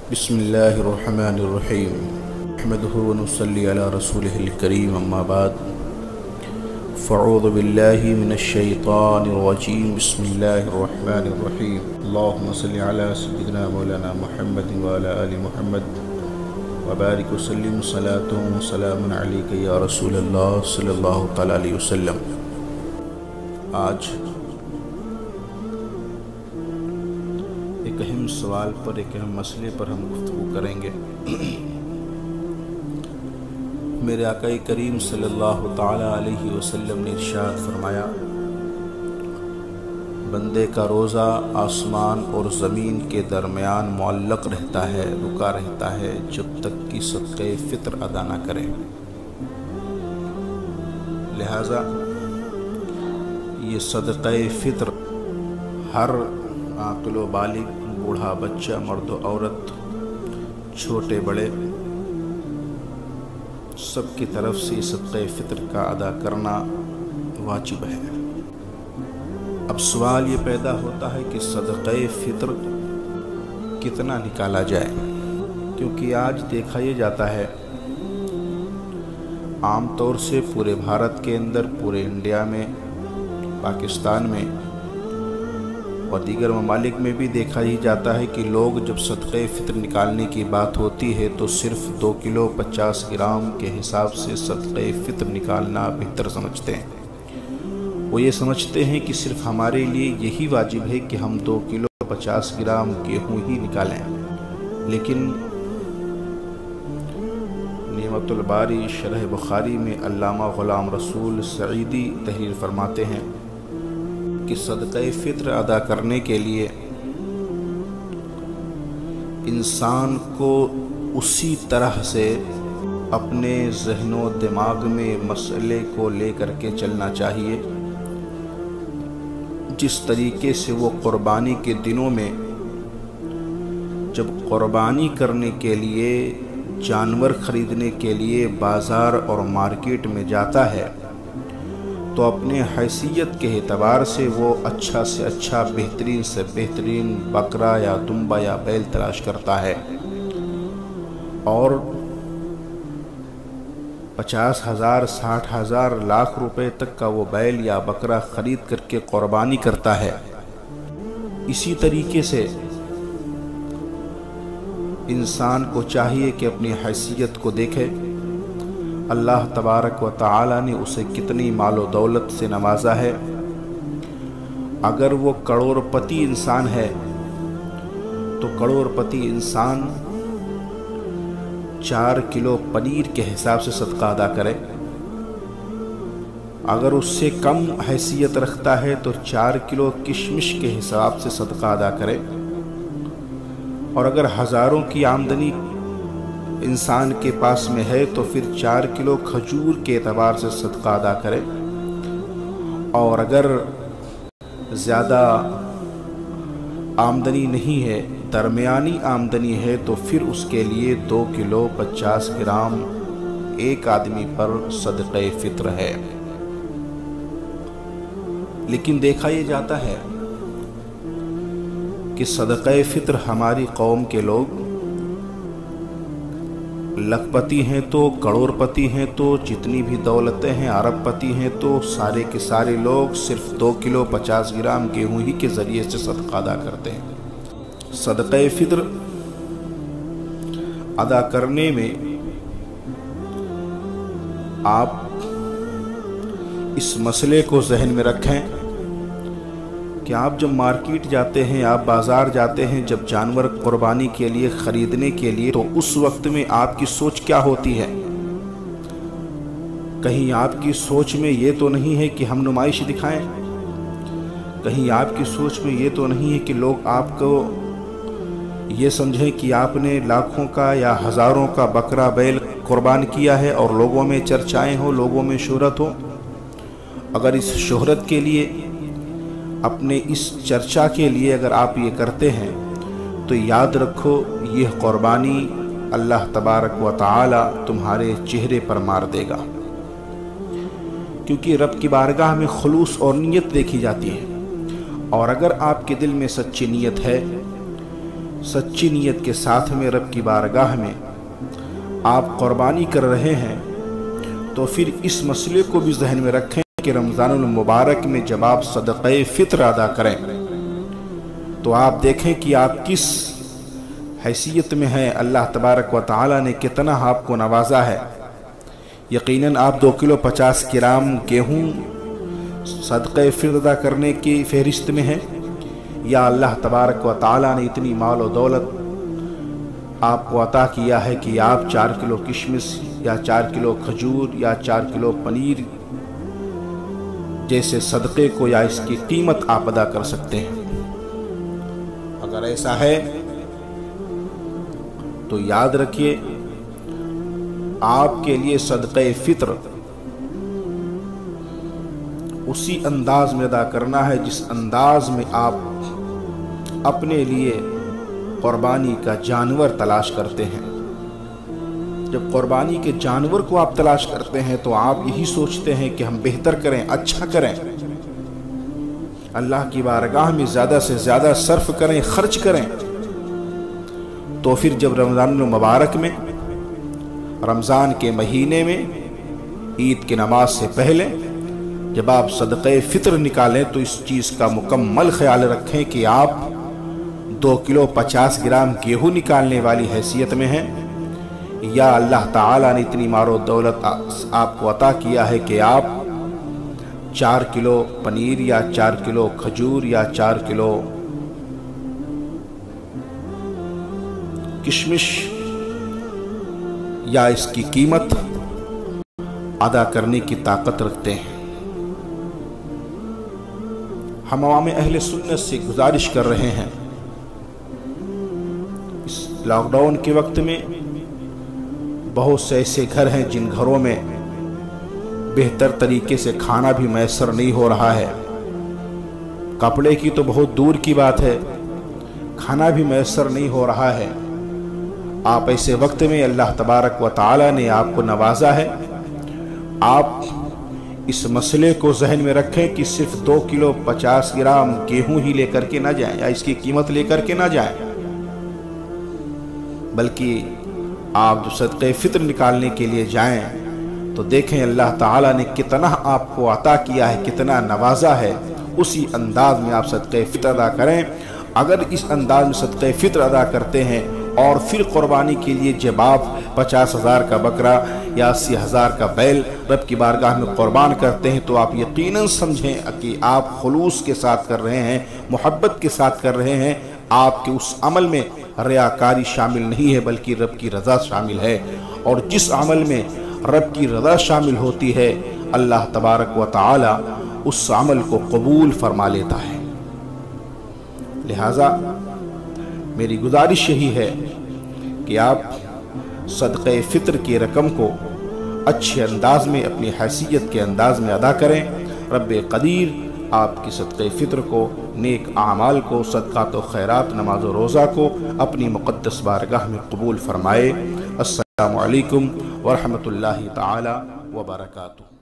बिस्मिल्लाहिर्रहमानिर्रहीम नहमदुहु व नुसल्ली अला रसूलिहिल करीम अम्मा बाद फ़अऊज़ु बिल्लाहि मिनश्शैतानिर्रजीम बिस्मिल्लाहिर्रहमानिर्रहीम अल्लाहुम्मा सल्लि अला सय्यिदिना मौलाना मुहम्मदिन व अला आलि मुहम्मद व बारिक व सल्लिम सलातुन व सलामुन अलैका या रसूलल्लाह सल्लल्लाहु तआला अलैहि वसल्लम। आज एक अहम सवाल पर, एक अहम मसले पर हम गुफ्तगू करेंगे। मेरे आका करीम सल्लल्लाहु ताला अलैहि वसल्लम ने इरशाद फरमाया, बंदे का रोज़ा आसमान और ज़मीन के दरमियान मुअल्लक़ रहता है, रुका रहता है, जब तक कि सदक़े फ़ित्र अदा न करे। लिहाजा ये सदक़े फ़ित्र हर आक़िल व बालिग, बूढ़ा बच्चा, मर्द औरत, छोटे बड़े, सब की तरफ से सदक़े फ़ित्र का अदा करना वाजिब है। अब सवाल ये पैदा होता है कि सदक़े फ़ित्र कितना निकाला जाए, क्योंकि आज देखा ये जाता है आम तौर से पूरे भारत के अंदर, पूरे इंडिया में, पाकिस्तान में और दीगर ममालिक में भी देखा ही जाता है कि लोग जब सदक़े फ़ित्र निकालने की बात होती है तो सिर्फ़ 2 किलो 50 ग्राम के हिसाब से सदक़े फ़ित्र निकालना बेहतर समझते हैं। वो ये समझते हैं कि सिर्फ़ हमारे लिए यही वाजिब है कि हम 2 किलो 50 ग्राम गेहूँ ही निकालें। लेकिन निअमतुल बारी शरह बुखारी में अल्लामा ग़ुलाम रसूल सईदी तहरीर फरमाते हैं कि सदक़े फ़ित्र अदा करने के लिए इंसान को उसी तरह से अपने ज़हनो दिमाग में मसले को लेकर के चलना चाहिए जिस तरीके से वो क़ुरबानी के दिनों में जब क़ुरबानी करने के लिए, जानवर ख़रीदने के लिए बाज़ार और मार्केट में जाता है तो अपने हैसियत के एतबार से वो अच्छा से अच्छा, बेहतरीन से बेहतरीन बकरा या दुम्बा या बैल तलाश करता है और 50,000, 60,000, लाख रुपए तक का वो बैल या बकरा ख़रीद करके क़ुरबानी करता है। इसी तरीके से इंसान को चाहिए कि अपनी हैसियत को देखे। अल्लाह तबारक व तआला ने उसे कितनी मालो दौलत से नवाजा है। अगर वो करोड़पति इंसान है तो करोड़पति इंसान 4 किलो पनीर के हिसाब से सदका अदा करे। अगर उससे कम हैसियत रखता है तो 4 किलो किशमिश के हिसाब से सदका अदा करे। और अगर हज़ारों की आमदनी इंसान के पास में है तो फिर 4 किलो खजूर के एतबार से सदका अदा करे। और अगर ज़्यादा आमदनी नहीं है, दरमियानी आमदनी है, तो फिर उसके लिए 2 किलो 50 ग्राम एक आदमी पर सदक़े फ़ित्र है। लेकिन देखा ये जाता है कि सदक़े फ़ित्र हमारी कौम के लोग लखपति हैं तो, करोड़पति हैं तो, जितनी भी दौलतें हैं, अरबपति हैं तो, सारे के सारे लोग सिर्फ 2 किलो 50 ग्राम गेहूँ ही के ज़रिए से सदका अदा करते हैं। सदक़े फ़ित्र अदा करने में आप इस मसले को जहन में रखें कि आप जब मार्केट जाते हैं, आप बाज़ार जाते हैं, जब जानवर क़ुरबानी के लिए ख़रीदने के लिए, तो उस वक्त में आपकी सोच क्या होती है? कहीं आपकी सोच में ये तो नहीं है कि हम नुमाइश दिखाएं? कहीं आपकी सोच में ये तो नहीं है कि लोग आपको ये समझें कि आपने लाखों का या हज़ारों का बकरा बैल क़ुरबान किया है और लोगों में चर्चाएं हो, लोगों में शोहरत हो? अगर इस शोहरत के लिए, अपने इस चर्चा के लिए अगर आप ये करते हैं तो याद रखो यह क़ुरबानी अल्लाह तबारक व तआला तुम्हारे चेहरे पर मार देगा, क्योंकि रब की बारगाह में खुलूस और नीयत देखी जाती है। और अगर आपके दिल में सच्ची नीयत है, सच्ची नीयत के साथ में रब की बारगाह में आप कुर्बानी कर रहे हैं, तो फिर इस मसले को भी जहन में रखें कि रमज़ानुल मुबारक में जब आप सदक़े फ़ित्र अदा करें तो आप देखें कि आप किस हैसियत में हैं, अल्लाह तबारक व तआला ने कितना आपको नवाजा है। यकीनन आप 2 किलो 50 ग्राम गेहूँ सदक़े फ़ित्र अदा करने की फहरिस्त में हैं, या अल्लाह तबारक व तआला ने इतनी माल और दौलत आपको अता किया है कि आप 4 किलो किशमिश या 4 किलो खजूर या 4 किलो पनीर जैसे सदक़े को या इसकी कीमत आप अदा कर सकते हैं। अगर ऐसा है तो याद रखिए, आपके लिए सदक़े फ़ित्र उसी अंदाज में अदा करना है जिस अंदाज में आप अपने लिए कुर्बानी का जानवर तलाश करते हैं। जब कुर्बानी के जानवर को आप तलाश करते हैं तो आप यही सोचते हैं कि हम बेहतर करें, अच्छा करें, अल्लाह की बारगाह में ज़्यादा से ज़्यादा सर्फ करें, खर्च करें। तो फिर जब रमज़ानुल मुबारक में, रमज़ान के महीने में, ईद की नमाज से पहले जब आप सदक़े फ़ित्र निकालें तो इस चीज़ का मुकम्मल ख्याल रखें कि आप 2 किलो 50 ग्राम गेहूँ निकालने वाली हैसियत में हैं, या अल्लाह ताला ने इतनी मारो दौलत आपको अता किया है कि आप 4 किलो पनीर या 4 किलो खजूर या 4 किलो किशमिश या इसकी कीमत अदा करने की ताकत रखते हैं। हम अवाम अहले सुन्नत से गुजारिश कर रहे हैं, इस लॉकडाउन के वक्त में बहुत से ऐसे घर हैं जिन घरों में बेहतर तरीके से खाना भी मैसर नहीं हो रहा है। कपड़े की तो बहुत दूर की बात है, खाना भी मैसर नहीं हो रहा है। आप ऐसे वक्त में अल्लाह तबारक व तआला ने आपको नवाजा है, आप इस मसले को जहन में रखें कि सिर्फ 2 किलो 50 ग्राम गेहूं ही लेकर के ना जाएं या इसकी कीमत लेकर के ना जाएं, बल्कि आप जो सदक़े फ़ित्र निकालने के लिए जाएं तो देखें अल्लाह ताला ने कितना आपको अता किया है, कितना नवाजा है। उसी अंदाज में आप सदक़े फ़ित्र अदा करें। अगर इस अंदाज में सदक़े फ़ित्र अदा करते हैं और फिर क़ुरबानी के लिए जब आप 50,000 का बकरा या 80,000 का बैल रब की बारगाह में क़ुरबान करते हैं तो आप यकीनन समझें कि आप खुलूस के साथ कर रहे हैं, मोहब्बत के साथ कर रहे हैं। आपके उस अमल में रियाकारी शामिल नहीं है बल्कि रब की रज़ा शामिल है, और जिस अमल में रब की रज़ा शामिल होती है अल्लाह तबारक व तआला उस अमल को कबूल फरमा लेता है। लिहाजा मेरी गुजारिश यही है कि आप सदक़े फ़ित्र की रकम को अच्छे अंदाज में, अपनी हैसियत के अंदाज में अदा करें। रब क़दीर आपकी सदक़े फ़ित्र को, नेक आमाल को, सदक़ात व खैरात, नमाज व रोज़ा को अपनी मुक़द्दस बारगाह में कबूल फरमाए। अस्सलामु अलैकुम व रहमतुल्लाहि तआला व बरकातुहू।